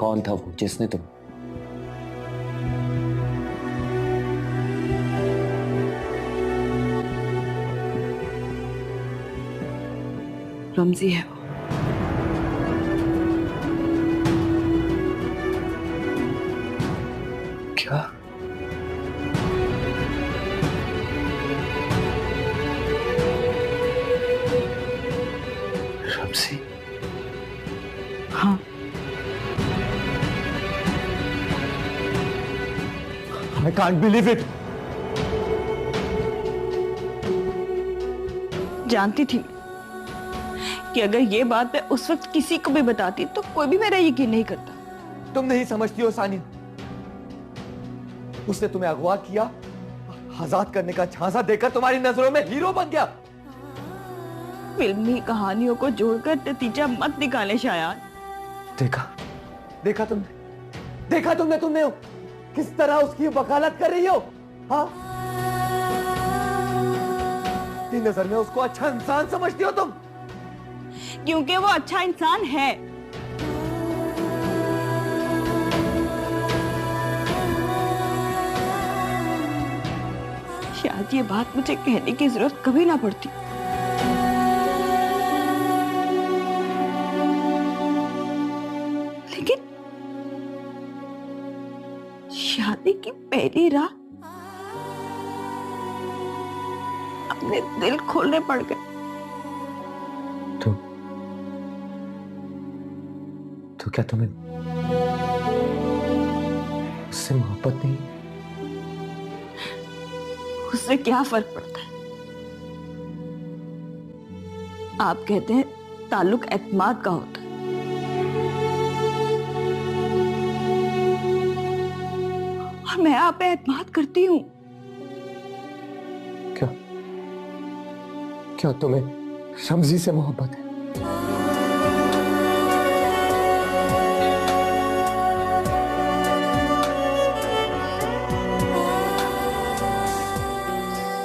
कौन था वो जिसने तुम रमजी है वो। क्या? रमजी? हाँ, I can't believe it. जानती थी कि अगर ये बात मैं उस वक्त किसी को भी बताती तो कोई भी मेरा यकीन नहीं करता। तुम नहीं समझती हो सानिया, उसने तुम्हें अगवा किया, आजाद करने का झांसा देकर तुम्हारी नजरों में हीरो बन गया। फिल्मी कहानियों को जोड़कर नतीजा मत निकाले शायान। देखा देखा तुमने तुमने किस तरह उसकी वकालत कर रही हो। हाँ, अपनी नजर में उसको अच्छा इंसान समझती हो तुम, क्योंकि वो अच्छा इंसान है। शायद ये बात मुझे कहने की जरूरत कभी ना पड़ती। लेकिन शादी की पहली रात अपने दिल खोलने पड़ गए। तो क्या तुम्हें उससे मोहब्बत नहीं? उससे क्या फर्क पड़ता है? आप कहते हैं ताल्लुक एतमाद का होता है। और मैं आप पे एतमाद करती हूं। क्या क्या तुम्हें रमजी से मोहब्बत है?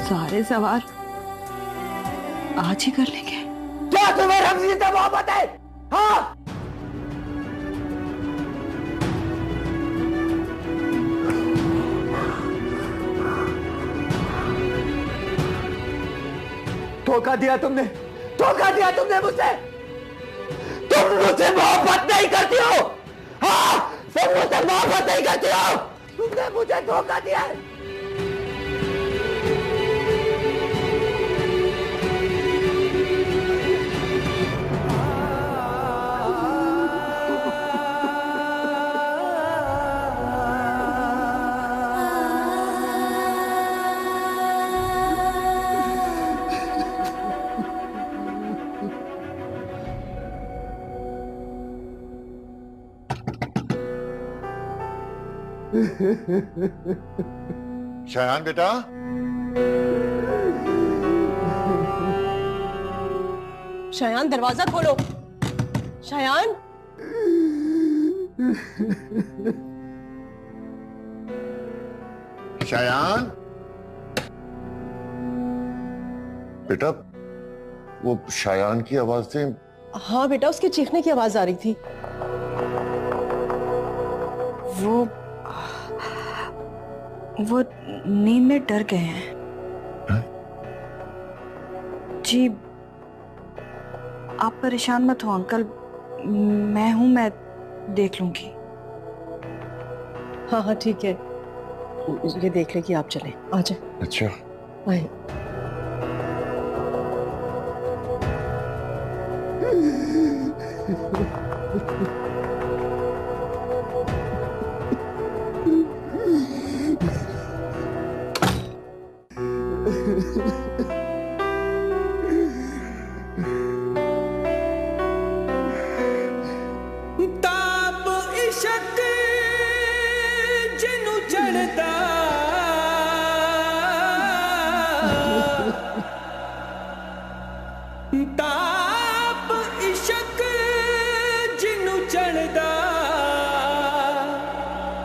सारे सवाल आज ही कर लेंगे। क्या तुम्हें रमजी से मोहब्बत है? हाँ, धोखा दिया तुमने मुझसे। तुम मुझसे मोहब्बत नहीं करती हो। हाँ, तुम मुझसे मोहब्बत नहीं करती हो। तुमने मुझे धोखा दिया है। शायान बेटा, शायान दरवाजा खोलो। शायान, शायान बेटा, वो शायान की आवाज से। हाँ बेटा, उसके चीखने की आवाज आ रही थी। वो नींद में डर गए हैं। जी, आप परेशान मत हो अंकल, मैं देख लूंगी। हाँ हाँ ठीक है, ये देख ले कि आप चले। आ जाए। अच्छा, आए।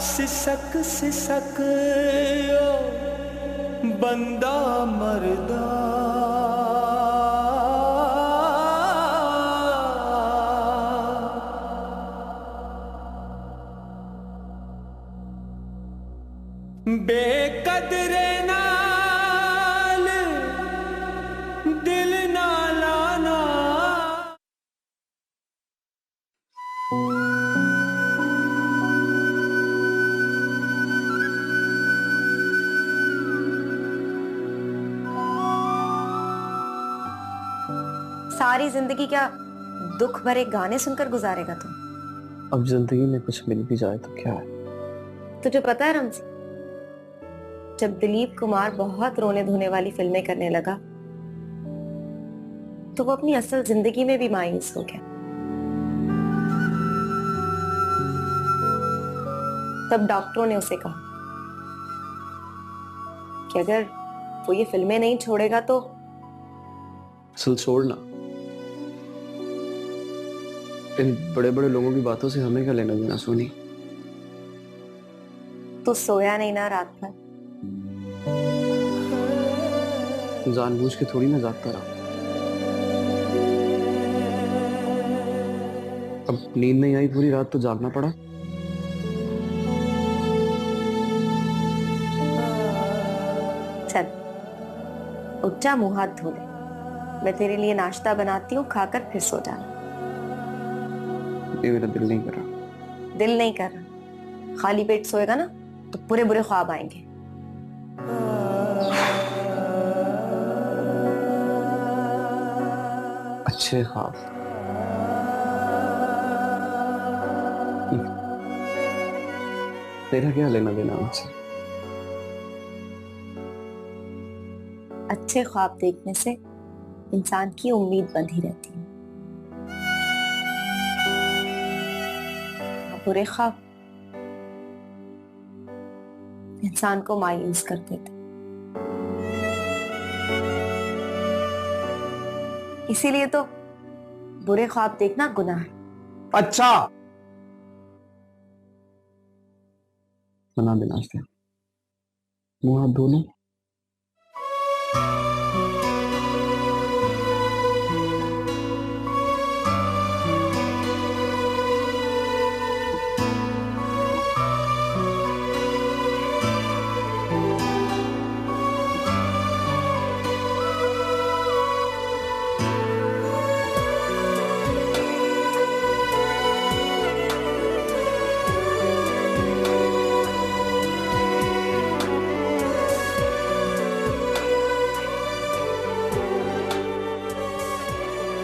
सिसक सिसक ओ बंदा मरदा, बेकदरे नाल दिल ना लाना। सारी जिंदगी क्या दुख भरे गाने सुनकर गुजारेगा तुम? अब जिंदगी में कुछ मिल भी जाए तो क्या है। तुझे पता है रमजी, जब दिलीप कुमार बहुत रोने धोने वाली फिल्में करने लगा तो वो अपनी असल जिंदगी में भी मायूस हो गया। तब डॉक्टरों ने उसे कहा कि अगर वो ये फिल्में नहीं छोड़ेगा तो असल छोड़ना, इन बड़े बड़े लोगों की बातों से हमें क्या लेना देना सोनी। तो सोया नहीं ना रात भर? जानबूझ के थोड़ी ना जागता रहा। अब नींद नहीं आई पूरी रात तो जागना पड़ा। चल उठ जा, मुंह हाथ धो ले, मैं तेरे लिए नाश्ता बनाती हूँ, खाकर फिर सो जाना। ये मेरा दिल नहीं कर रहा। दिल नहीं कर रहा? खाली पेट सोएगा ना तो बुरे बुरे ख्वाब आएंगे। अच्छे ख्वाब। तेरा क्या लेना देना मुझसे। अच्छे ख्वाब देखने से इंसान की उम्मीद बंधी रहती है। बुरे ख्वाब इंसान को मायूस कर देते। इसीलिए तो बुरे ख्वाब देखना गुनाह है। अच्छा बना देना नाश्ता, मुंह हाथ धो लो।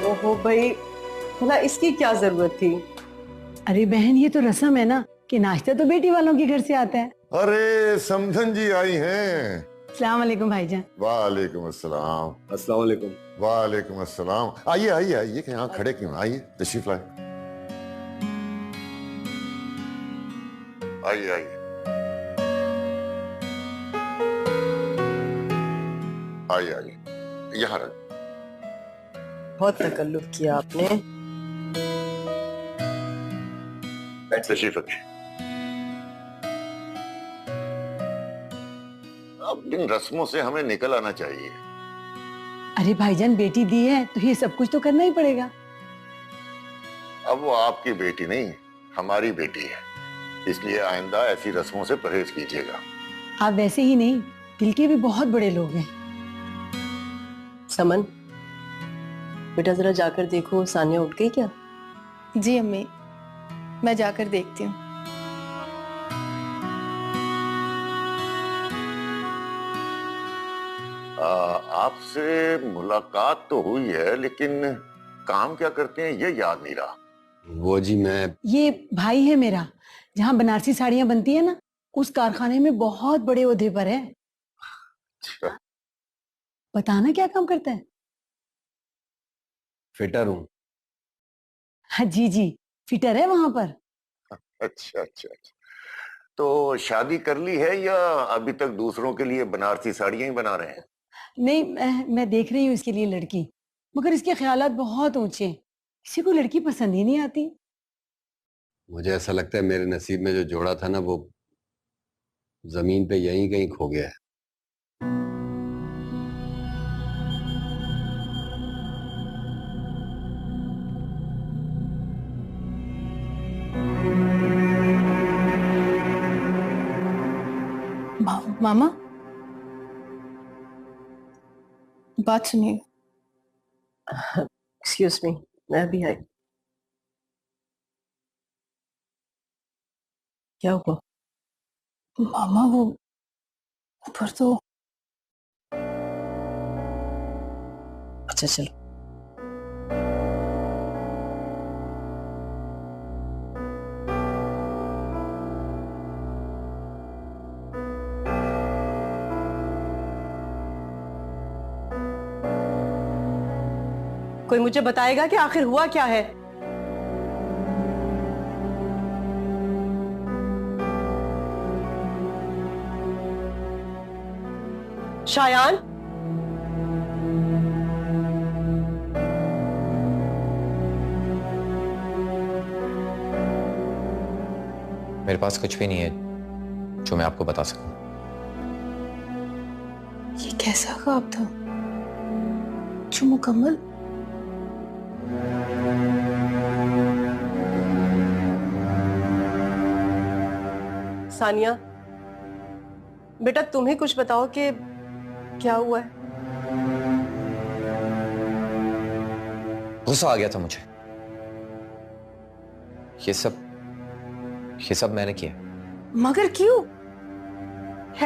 ओहो भाई, भला इसकी क्या जरूरत थी? अरे बहन, ये तो रस्म है ना कि नाश्ता तो बेटी वालों के घर से आता है। अरे समझन जी आई हैं। अस्सलाम वालेकुम भाईजान। वालेकुम अस्सलाम। अस्सलाम वालेकुम। वालेकुम अस्सलाम। आइए आइए आइए, कि यहाँ खड़े क्यों, आइए तशरीफ लाए। आइए आइए आइए आइए, यहाँ रख। बहुत तकल्लुफ किया आपने। तशरीफ रखिए। अब इन रस्मों से हमें निकल आना चाहिए। अरे भाईजान, बेटी दी है तो ये सब कुछ तो करना ही पड़ेगा। अब वो आपकी बेटी नहीं, हमारी बेटी है, इसलिए आइंदा ऐसी रस्मों से परहेज कीजिएगा। आप वैसे ही नहीं, दिल के भी बहुत बड़े लोग हैं। समन बेटा, जरा जाकर देखो सानिया उठ गई क्या? जी अम्मी, मैं जाकर देखती हूँ। आपसे मुलाकात तो हुई है, लेकिन काम क्या करते हैं ये याद नहीं रहा। वो जी मैं, ये भाई है मेरा, जहाँ बनारसी साड़ियाँ बनती है ना, उस कारखाने में बहुत बड़े ओहदे पर है। अच्छा। बताना क्या काम करता है? फिटर हूँ। हाँ जी जी, फिटर है वहां पर। अच्छा अच्छा अच्छा, तो शादी कर ली है या अभी तक दूसरों के लिए बनारसी साड़ियां ही बना रहे हैं? नहीं, मैं देख रही हूँ इसके लिए लड़की, मगर इसके ख्यालात बहुत ऊंचे हैं, किसी को लड़की पसंद ही नहीं आती। मुझे ऐसा लगता है मेरे नसीब में जो जोड़ा था ना, वो जमीन पे यहीं कहीं खो गया है। मामा, बात सुनिए। एक्सक्यूज मी, मैं अभी आई। क्या हुआ? मामा वो ऊपर तो अच्छा चलो। कोई मुझे बताएगा कि आखिर हुआ क्या है? शायान, मेरे पास कुछ भी नहीं है जो मैं आपको बता सकूं। ये कैसा ख्वाब था जो मुकम्मल सानिया, बेटा तुम्हें कुछ बताओ कि क्या हुआ है? गुस्सा आ गया था मुझे। ये सब मैंने किया। मगर क्यों?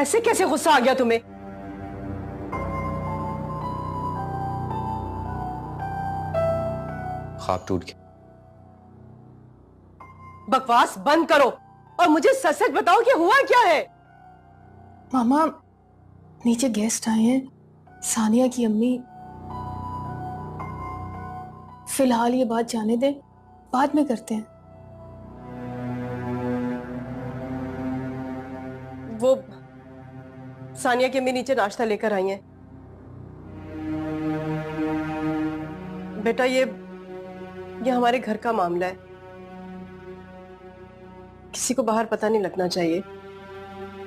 ऐसे कैसे गुस्सा आ गया तुम्हें? ख्वाब टूट गया। बकवास बंद करो और मुझे सच सच बताओ कि हुआ क्या है? मामा, नीचे गेस्ट आए हैं, सानिया की अम्मी। फिलहाल ये बात जाने दे, बाद में करते हैं। वो सानिया की अम्मी नीचे नाश्ता लेकर आई हैं। बेटा ये हमारे घर का मामला है, किसी को बाहर पता नहीं लगना चाहिए।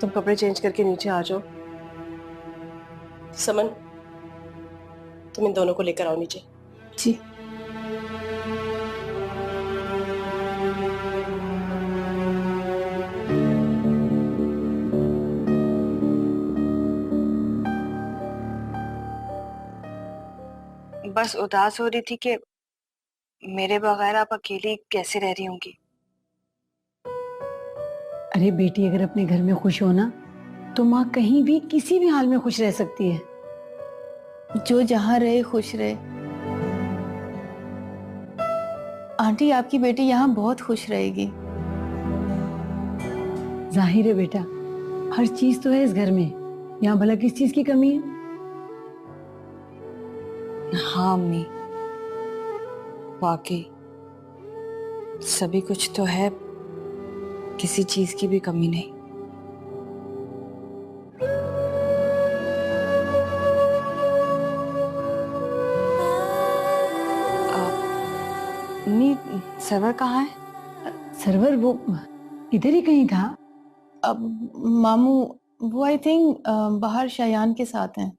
तुम कपड़े चेंज करके नीचे आ जाओ। समन, तुम इन दोनों को लेकर आओ नीचे। जी। बस उदास हो रही थी कि मेरे बगैर आप अकेली कैसे रह रही होंगी। अरे बेटी, अगर अपने घर में खुश हो ना तो माँ कहीं भी किसी भी हाल में खुश रह सकती है। जो जहां रहे खुश रहे। आंटी, आपकी बेटी यहाँ बहुत खुश रहेगी। जाहिर है बेटा, हर चीज तो है इस घर में, यहाँ भला किस चीज की कमी है? हाँ अम्मी, वाकई सभी कुछ तो है, किसी चीज की भी कमी नहीं। अम्मी, सरवर कहाँ है? सरवर वो इधर ही कहीं था। अब मामू, वो आई थिंक बाहर शायान के साथ हैं।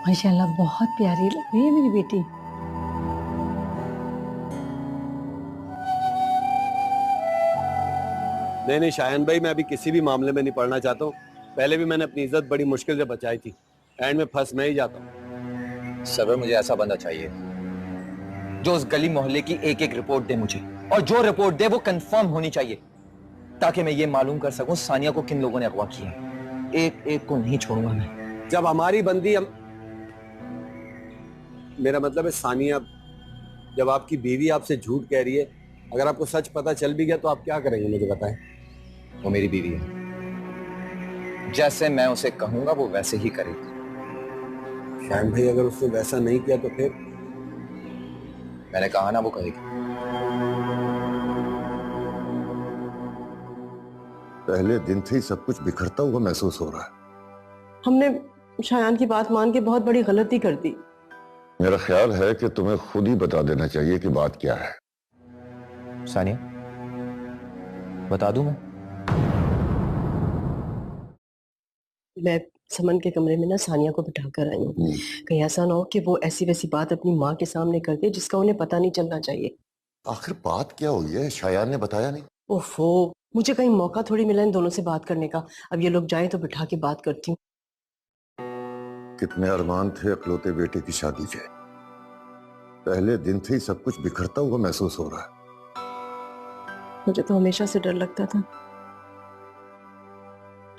माशाल्लाह, बहुत प्यारी लग रही है मेरी बेटी। नहीं शायन भाई, मैं अभी किसी भी मामले में नहीं पड़ना चाहता हूँ। पहले भी मैंने अपनी इज्जत बड़ी मुश्किल से बचाई थी, एंड में फंस मैं ही जाता हूँ। सरवर, मुझे ऐसा बंदा चाहिए जो उस गली मोहल्ले की एक एक रिपोर्ट दे मुझे, और जो रिपोर्ट दे वो कंफर्म होनी चाहिए, ताकि मैं ये मालूम कर सकूं सानिया को किन लोगों ने अगवा किया है। एक एक को नहीं छोड़ूंगा मैं। जब हमारी बंदी मेरा मतलब है सानिया, जब आपकी बीवी आपसे झूठ कह रही है, अगर आपको सच पता चल भी गया तो आप क्या करेंगे मुझे बताएं। वो मेरी बीवी है, जैसे मैं उसे कहूंगा वो वैसे ही करेगी। शायन भाई, अगर उसने वैसा नहीं किया तो फिर? मैंने कहा ना वो कहेगी। पहले दिन से ही सब कुछ बिखरता हुआ महसूस हो रहा है। हमने शायान की बात मान के बहुत बड़ी गलती कर दी। मेरा ख्याल है कि तुम्हें खुद ही बता देना चाहिए कि बात क्या है। सानिया, बता दूं मैं समन के कमरे में ना सानिया को बिठा कर आई हूँ। कहीं ऐसा ना हो कि वो ऐसी वैसी बात अपनी माँ के सामने कर दे जिसका उन्हें पता नहीं चलना चाहिए। आखिर बात क्या हुई है? शायान ने बताया नहीं। ओफो, मुझे कहीं मौका थोड़ी मिला इन दोनों से बात करने का। अब ये लोग जाएं तो बिठा के बात करती हूँ। कितने अरमान थे अकलौते बेटे की शादी के, पहले दिन से ही सब कुछ बिखरता हुआ महसूस हो रहा है। मुझे तो हमेशा से डर लगता था।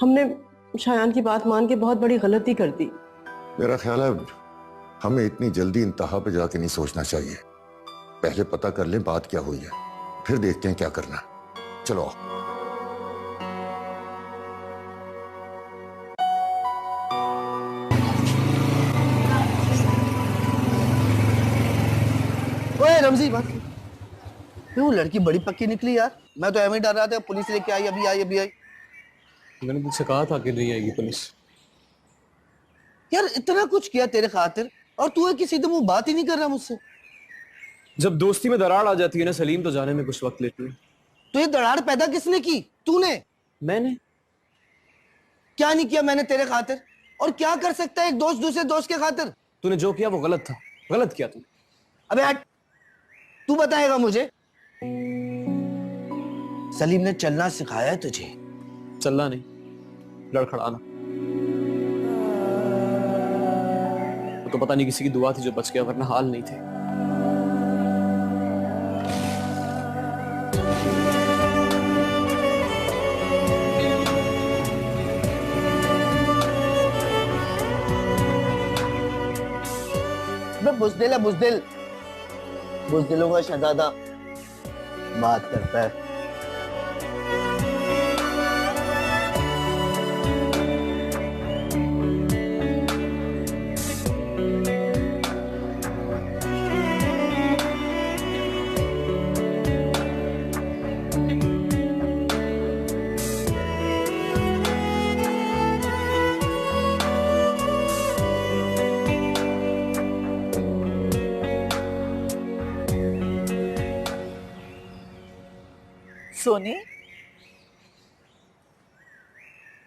हमने शायान की बात मान के बहुत बड़ी गलती कर दी। मेरा ख्याल है हमें इतनी जल्दी इंतहा पे जाके नहीं सोचना चाहिए। पहले पता कर लें बात क्या हुई है, फिर देखते हैं क्या करना है। चलो। ओए रमजी, बात वो लड़की बड़ी पक्की निकली यार। मैं तो एवं डर रहा था पुलिस लेके आई, अभी आई अभी आई। मैंने तुझसे कहा था कि नहीं आएगी पुलिस। यार इतना कुछ किया तेरे खातिर और तू है कि सीधे मुंह बात ही नहीं कर रहा मुझसे। जब दोस्ती में दरार आ जाती है ना सलीम, तो जाने में कुछ वक्त लेती है। तो ये दरार पैदा किसने की? तूने। मैंने क्या नहीं किया मैंने तेरे खातिर? और क्या कर सकता है एक दोस्त दूसरे दोस्त के खातिर? तूने जो किया वो गलत था, गलत किया तूने। अबे हट, तू बताएगा मुझे? सलीम ने चलना सिखाया है तुझे? चलना नहीं, लड़खड़ाना। तो पता नहीं किसी की दुआ थी जो बच गया, वरना हाल नहीं थे। बुज़दिल है, बुज़दिल। बुज़दिलों का शहज़ादा बात करता है। सोनी,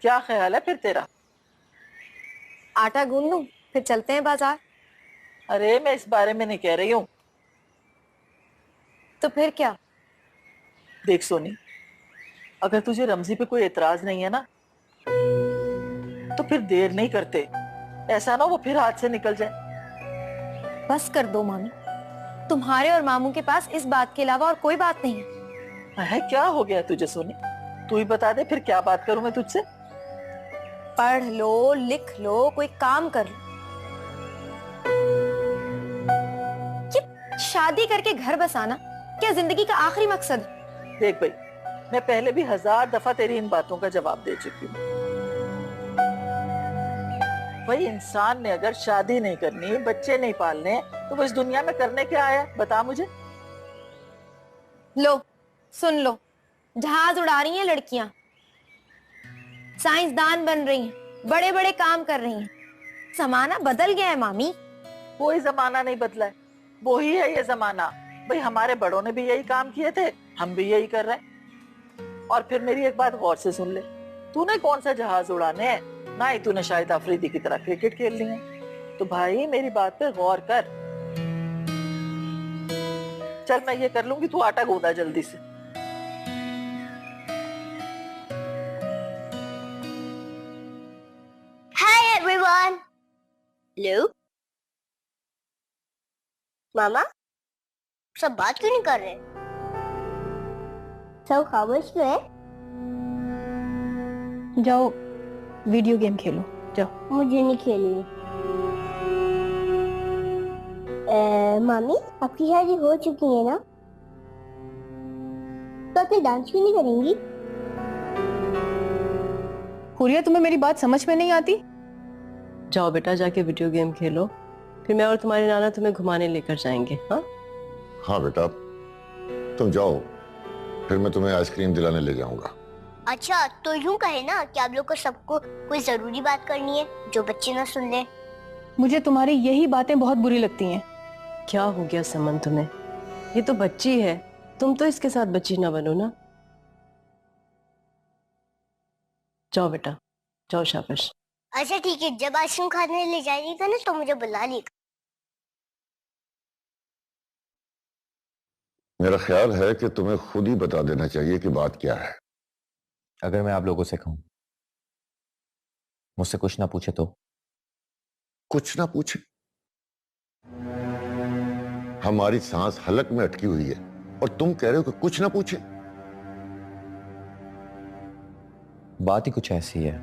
क्या ख्याल है फिर तेरा? आटा गूंद लूं, फिर चलते हैं बाजार। अरे मैं इस बारे में नहीं कह रही हूँ। तो फिर क्या? देख सोनी, अगर तुझे रमजी पे कोई एतराज नहीं है ना, तो फिर देर नहीं करते। ऐसा ना वो फिर हाथ से निकल जाए। बस कर दो मामी, तुम्हारे और मामू के पास इस बात के अलावा और कोई बात नहीं है। क्या हो गया तुझे सोनी? तू ही बता दे, फिर क्या बात करूं मैं तुझसे? पढ़ लो, लिख लो, कोई काम कर लो। ये शादी करके घर बसाना क्या जिंदगी का आखिरी मकसद है? देख भाई, मैं पहले भी 1000 दफा तेरी इन बातों का जवाब दे चुकी हूँ। भाई इंसान ने अगर शादी नहीं करनी, बच्चे नहीं पालने, तो वो इस दुनिया में करने क्या आया? बता मुझे। लो सुन लो, जहाज उड़ा रही हैं लड़कियां, साइंसदान बन रही हैं, बड़े बड़े काम कर रही हैं। जमाना बदल गया है मामी। कोई जमाना नहीं बदला है, वो ही है ये जमाना। भाई हमारे बड़ों ने भी यही काम किए थे, हम भी यही कर रहे हैं। और फिर मेरी एक बात गौर से सुन ले, तूने कौन सा जहाज उड़ाने हैं, ना ही तूने शायद अफरीदी की तरह क्रिकेट खेलनी है। तो भाई मेरी बात पे गौर कर। चल मैं ये कर लूंगी, तू आटा गूंदा जल्दी से। Hi everyone. Hello. मामा, सब बात क्यों नहीं कर रहे? सब खामोश क्यों है? जाओ वीडियो गेम खेलो, जाओ। मुझे नहीं खेलनी। मामी, आपकी शादी हो चुकी है ना? तो आप डांस क्यों नहीं करेंगी? हुरिया, तुम्हें मेरी बात समझ में नहीं आती? जाओ बेटा, जाके वीडियो गेम खेलो, फिर मैं और तुम्हारे नाना तुम्हें घुमाने लेकर जाएंगे। हाँ हाँ बेटा, तुम जाओ, फिर मैं तुम्हें आइसक्रीम दिलाने ले जाऊंगा। अच्छा, तो यूं कहे ना कि आप लोग को सबको कोई जरूरी बात करनी है जो बच्चे ना सुन ले। मुझे तुम्हारी यही बातें बहुत बुरी लगती हैं। क्या हो गया समन तुम्हें? ये तो बच्ची है, तुम तो इसके साथ बच्ची ना बनो ना। जाओ बेटा, जाओ, शाबाश। अच्छा ठीक है, जब आइसक्रीम खाने ले जाएगा ना तो मुझे बुला लेगा। मेरा ख्याल है कि तुम्हें खुद ही बता देना चाहिए कि बात क्या है। अगर मैं आप लोगों से कहूं मुझसे कुछ ना पूछे तो? कुछ ना पूछे? हमारी सांस हलक में अटकी हुई है और तुम कह रहे हो कि कुछ ना पूछे? बात ही कुछ ऐसी है,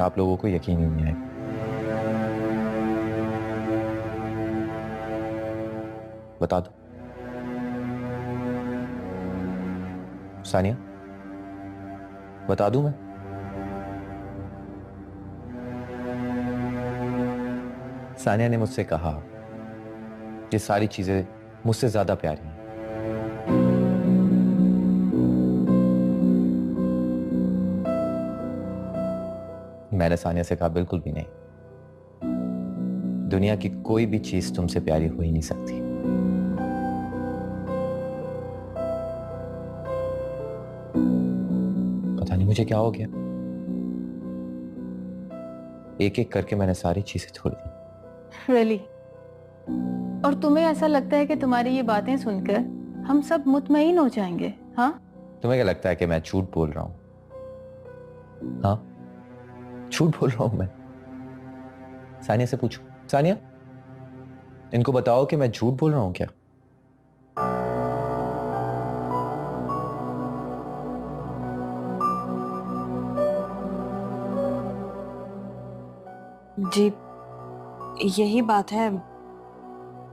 आप लोगों को यकीन ही नहीं आएगा। बता दो सानिया, बता दूं मैं? सानिया ने मुझसे कहा ये सारी चीजें मुझसे ज्यादा प्यारी हैं। मैंने सानिया से कहा बिल्कुल भी नहीं, दुनिया की कोई भी चीज तुमसे प्यारी हो ही नहीं सकती। पता नहीं मुझे क्या हो गया, एक एक करके मैंने सारी चीजें छोड़ दी। रियली? और तुम्हें ऐसा लगता है कि तुम्हारी ये बातें सुनकर हम सब मुतमईन हो जाएंगे? हाँ, तुम्हें क्या लगता है कि मैं झूठ बोल रहा हूं? हाँ, झूठ बोल रहा हूं मैं? सानिया से पूछो। सानिया, इनको बताओ कि मैं झूठ बोल रहा हूं क्या? जी, यही बात है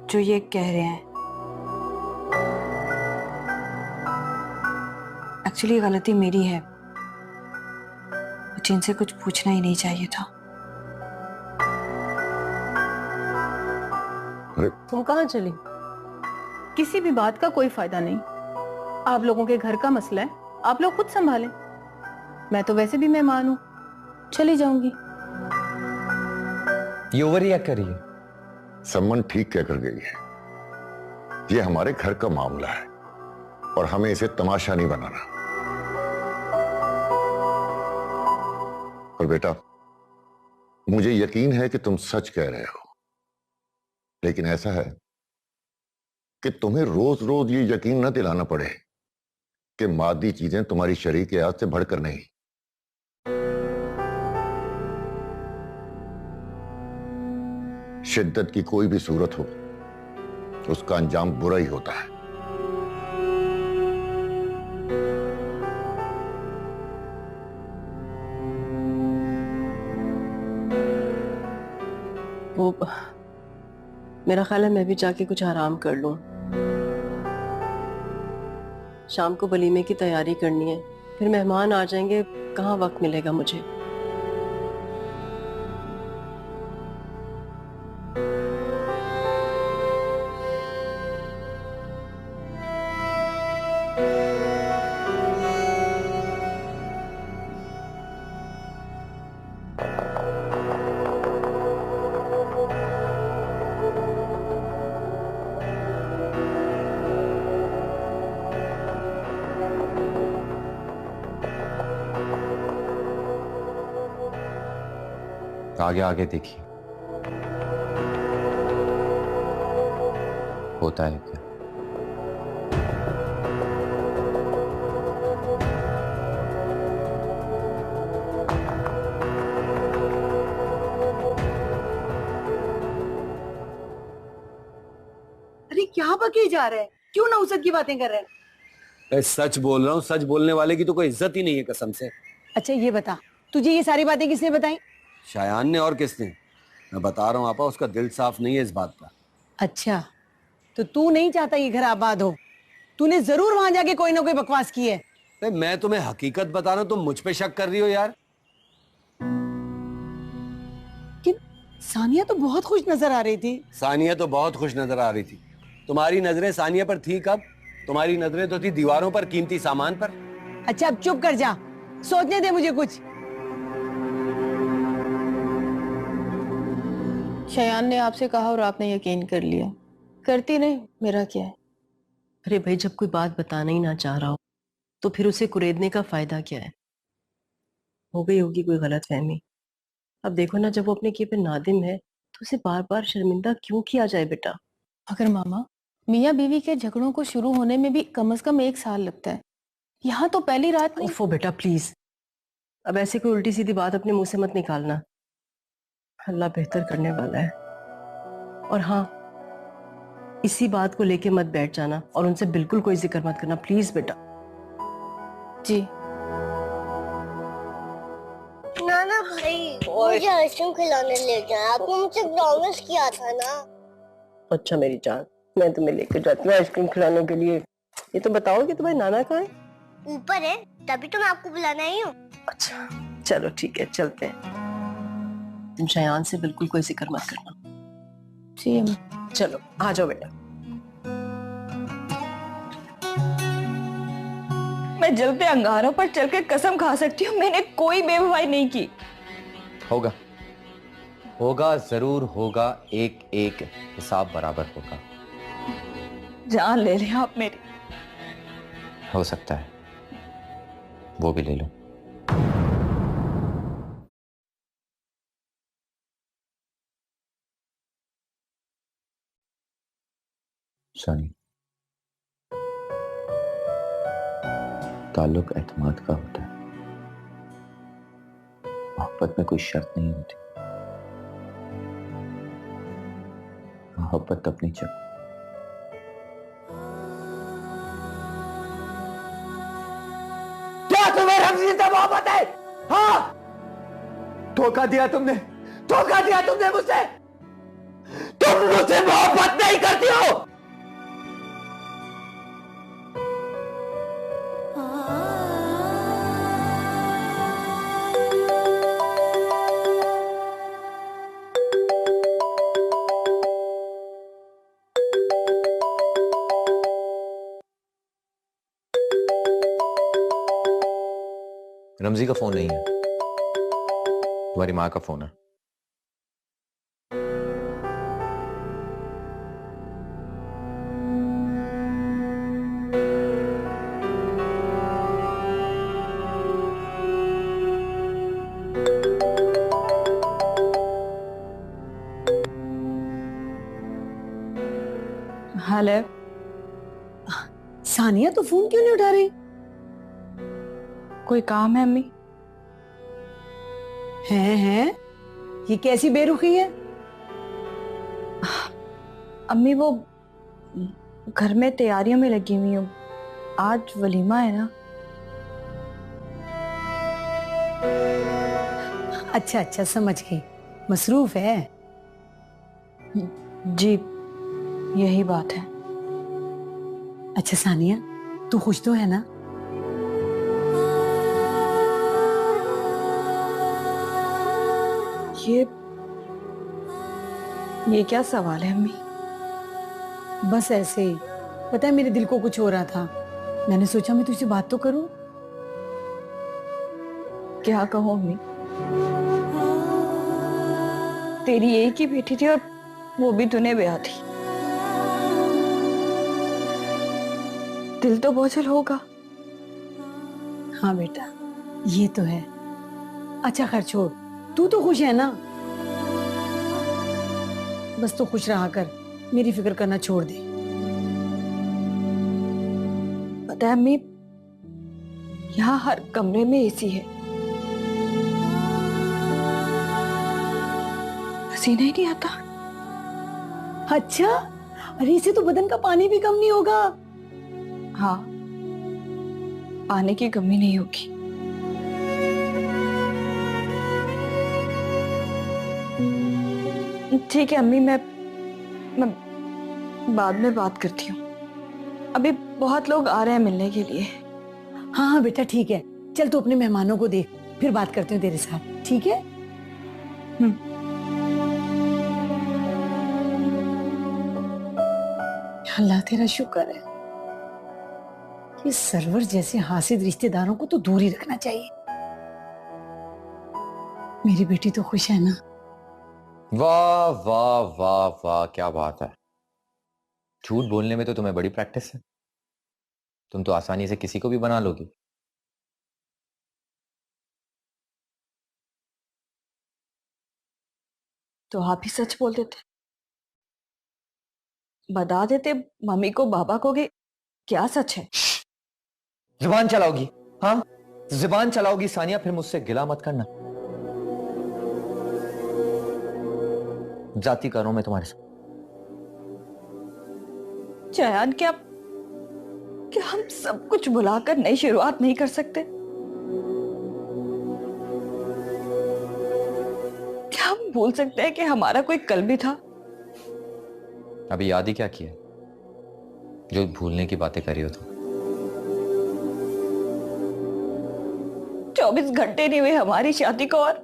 जो ये कह रहे हैं। एक्चुअली गलती मेरी है, मुझे इनसे कुछ पूछना ही नहीं चाहिए था। तुम कहाँ चली? किसी भी बात का कोई फायदा नहीं। आप लोगों के घर का मसला है, आप लोग खुद संभालें। मैं तो वैसे भी मेहमान हूं, चली जाऊंगी। ये ओवर रिएक्ट कर रही है। सम्मन ठीक कहकर गई है, ये हमारे घर का मामला है और हमें इसे तमाशा नहीं बनाना। और बेटा, मुझे यकीन है कि तुम सच कह रहे हो, लेकिन ऐसा है कि तुम्हें रोज रोज ये यकीन न दिलाना पड़े कि मादी चीजें तुम्हारी शरीक याद से बढ़कर नहीं। शिद्दत की कोई भी सूरत हो, उसका अंजाम बुरा ही होता है। वो मेरा ख्याल है मैं भी जाके कुछ आराम कर लूं। शाम को वलीमे की तैयारी करनी है, फिर मेहमान आ जाएंगे, कहाँ वक्त मिलेगा मुझे। आगे आगे देखिए होता है क्या। अरे क्या बके जा रहे हैं? क्यों नौसत की बातें कर रहे हैं? मैं सच बोल रहा हूँ, सच बोलने वाले की तो कोई इज्जत ही नहीं है कसम से। अच्छा ये बता, तुझे ये सारी बातें किसने बताई? शायान ने, और किसने? मैं बता रहा हूँ आपा, उसका दिल साफ नहीं है इस बात का। अच्छा, तो तू नहीं चाहता ये घर आबाद हो? तूने जरूर वहां जाके कोई ना कोई बकवास की है। मैं तुम्हें हकीकत बता रहा हूँ, तुम मुझ पे शक कर रही हो यार। कि सानिया तो बहुत खुश नजर आ रही थी। सानिया तो बहुत खुश नजर आ रही थी। तुम्हारी नजरें सानिया पर थी कब? तुम्हारी नजरें तो थी दीवारों पर, कीमती सामान पर। अच्छा अब चुप कर जा, सोचने दे मुझे कुछ। शयान ने आपसे कहा और आपने यकीन कर लिया। करती नहीं, मेरा क्या है। अरे भाई, जब कोई बात बताना ही ना चाह रहा हो तो फिर उसे कुरेदने का फायदा क्या है? हो गई होगी कोई गलतफहमी। अब देखो ना, जब वो अपने किए पे नादिम है तो उसे बार बार शर्मिंदा क्यों किया जाए बेटा? अगर मामा मियाँ बीवी के झगड़ों को शुरू होने में भी कम से कम 1 साल लगता है। यहाँ तो पहली रात में। उफ़ो बेटा प्लीज, अब ऐसी कोई उल्टी सीधी बात अपने मुंह से मत निकालना। अल्लाह बेहतर करने वाला है। और हाँ, इसी बात को लेके मत बैठ जाना और उनसे बिल्कुल कोई जिक्र मत करना, प्लीज बेटा। जी। नाना भाई, मुझे आइसक्रीम खिलाने ले जाए, आपने मुझसे प्रॉमिस किया था ना। अच्छा मेरी जान, मैं तुम्हें लेकर जाती हूँ आइसक्रीम खिलाने के लिए। ये तो बताओ कि तुम्हारे नाना कहाँ है? ऊपर है, तभी तो मैं आपको बुलाने आई हूँ। अच्छा चलो ठीक है, चलते हैं। तुम शयान से बिल्कुल कोई जिक्र मत करना। जी अम्मी। चलो आ जाओ बेटा। मैं जलते अंगारों पर चल के कसम खा सकती हूँ, मैंने कोई बेवफाई नहीं की। होगा, होगा, जरूर होगा, एक एक हिसाब बराबर होगा। जान ले लें आप मेरी। हो सकता है वो भी ले लो। सनी, ताल्लुक एतमाद का होता है, मोहब्बत में कोई शर्त नहीं होती। मोहब्बत अपनी जगह। क्या तुम्हें रमजी से मोहब्बत है? हाँ, धोखा दिया तुमने, धोखा दिया तुमने मुझसे। तुम मुझसे मोहब्बत नहीं करती हो। रमजी का फोन नहीं है, तुम्हारी माँ का फोन है। हेलो सानिया, तो फोन क्यों नहीं उठा रही? कोई काम है अम्मी? हैं ये कैसी बेरुखी है? अम्मी वो घर में तैयारियों में लगी हुई हूँ, आज वलीमा है ना। अच्छा अच्छा समझ गई, मसरूफ है। जी यही बात है। अच्छा सानिया, तू खुश तो है ना? ये क्या सवाल है अम्मी? बस ऐसे ही, पता है मेरे दिल को कुछ हो रहा था, मैंने सोचा मैं तुझसे बात तो करूं। क्या कहूँ अम्मी, तेरी एक ही बेटी थी और वो भी तूने ब्याह थी। दिल तो बोझल होगा। हाँ बेटा, ये तो है। अच्छा खैर छोड़, तू तो खुश है ना? बस तो खुश रहा कर, मेरी फिक्र करना छोड़ दे। पता है अम्मी, यहाँ हर कमरे में एसी है, पसीना ही नहीं आता। अच्छा, अरे इससे तो बदन का पानी भी कम नहीं होगा। हाँ, पानी की कमी नहीं होगी। ठीक है अम्मी, मैं बाद में बात करती हूँ, अभी बहुत लोग आ रहे हैं मिलने के लिए। हाँ हाँ बेटा ठीक है, चल तू अपने मेहमानों को देख, फिर बात करती हूँ तेरे साथ, ठीक है? अल्लाह तेरा शुक्र है, ये सरवर जैसे हासिद रिश्तेदारों को तो दूर ही रखना चाहिए। मेरी बेटी तो खुश है ना? वाह वाह वाह वाह, क्या बात है। झूठ बोलने में तो तुम्हें बड़ी प्रैक्टिस है, तुम तो आसानी से किसी को भी बना लोगी। तो आप ही सच बोल देते। बता देते मम्मी को बाबा को कि क्या सच है। जुबान चलाओगी? हाँ, जुबान चलाओगी सानिया, फिर मुझसे गिला मत करना। जाती करूं मैं तुम्हारे साथ। चयान, क्या हम सब कुछ भुलाकर नई शुरुआत नहीं कर सकते? क्या हम भूल सकते हैं कि हमारा कोई कल भी था? अभी याद ही क्या किया जो भूलने की बातें करी हो तुम? 24 घंटे नहीं हुए हमारी शादी को। और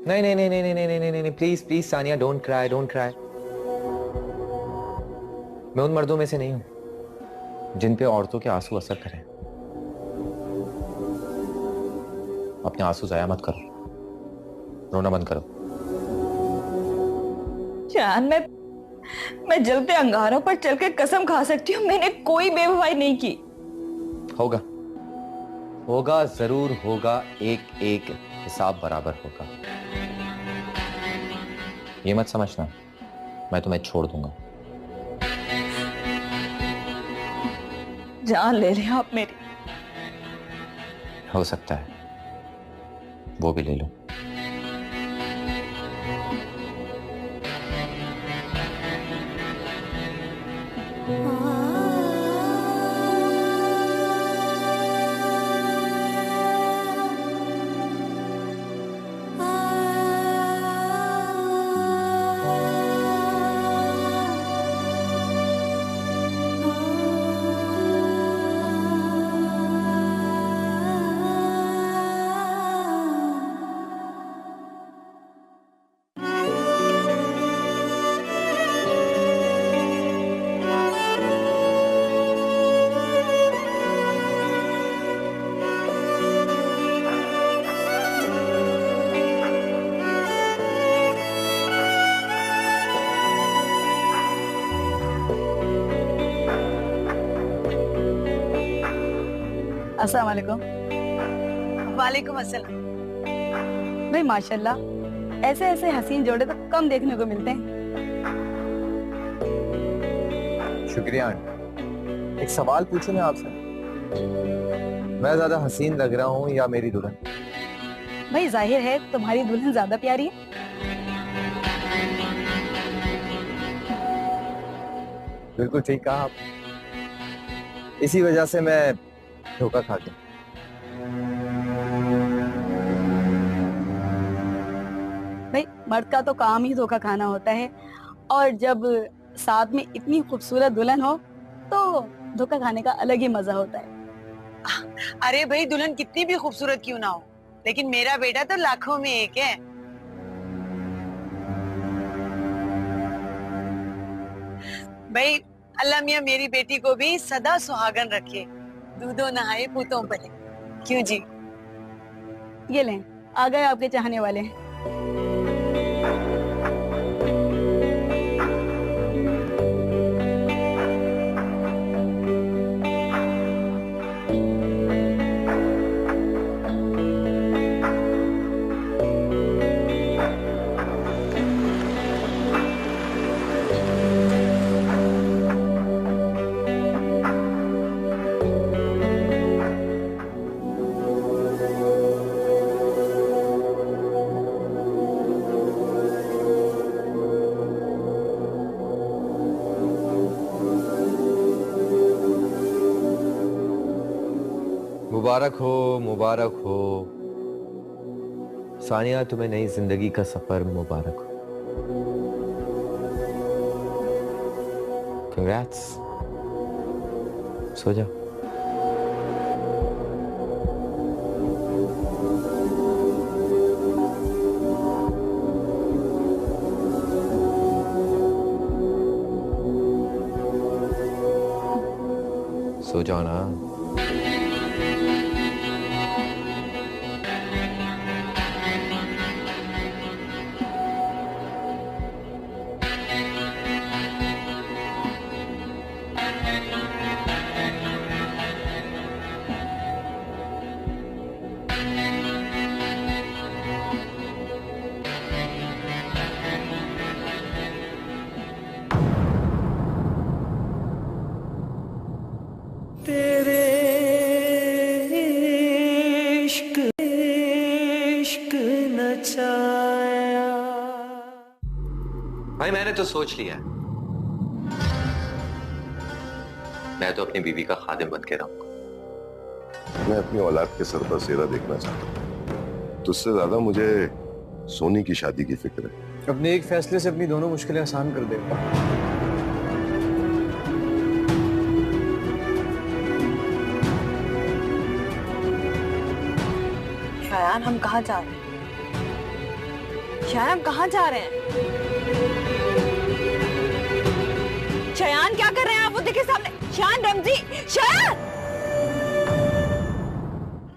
नहीं नहीं नहीं नहीं नहीं नहीं नहीं नहीं, please please Sania, don't cry, don't cry. मैं उन मर्दों में से नहीं हूं जिन पे औरतों के आंसू असर करें। अपने आंसू जाया मत करो, रोना बंद करो। जान, मैं जलते अंगारों पर चलकर कसम खा सकती हूँ, मैंने कोई बेवफाई नहीं की। होगा होगा, जरूर होगा, एक एक हिसाब बराबर होगा। ये मत समझना मैं तुम्हें छोड़ दूंगा। जान ले लें आप मेरी। हो सकता है वो भी ले लो। अस्सलाम वालेकुम। वालेकुम अस्सलाम। भाई माशाल्लाह, ऐसे ऐसे हसीन जोड़े तो कम देखने को मिलते हैं। शुक्रिया। एक सवाल पूछूं मैं आपसे, मैं ज्यादा हसीन लग रहा हूं या मेरी दुल्हन? भाई जाहिर है तुम्हारी दुल्हन ज्यादा प्यारी है। बिल्कुल ठीक कहा आप। इसी वजह से मैं धोखा खा गया। भाई मर्द का तो काम ही धोखा खाना होता है, और जब साथ में इतनी खूबसूरत दुल्हन हो तो धोखा खाने का अलग ही मजा होता है। अरे भाई, दुल्हन कितनी भी खूबसूरत क्यों ना हो, लेकिन मेरा बेटा तो लाखों में एक है। भाई अल्लाह मियां मेरी बेटी को भी सदा सुहागन रखे, दूधो नहाए पूतों पले। क्यों जी? ये लें, आ गए आपके चाहने वाले। मुबारक हो, मुबारक हो सानिया, तुम्हें नई जिंदगी का सफर मुबारक हो। कंग्रेट्स। सो जाओ। सो जाओ ना। तेरे इश्क नचाया। भाई मैंने तो सोच लिया है, मैं तो अपनी बीवी का खादिम बन के रहूंगा। मैं अपनी औलाद के सर पर सेरा देखना चाहता हूँ। तुझसे ज्यादा मुझे सोनी की शादी की फिक्र है। अपने एक फैसले से अपनी दोनों मुश्किलें आसान कर दे। शायान, हम कहाँ जा रहे हैं? शायान, हम कहाँ जा रहे हैं? शायान, क्या कर रहे हैं आप? वो देखिए सामने। शायान, रमजी, शायान!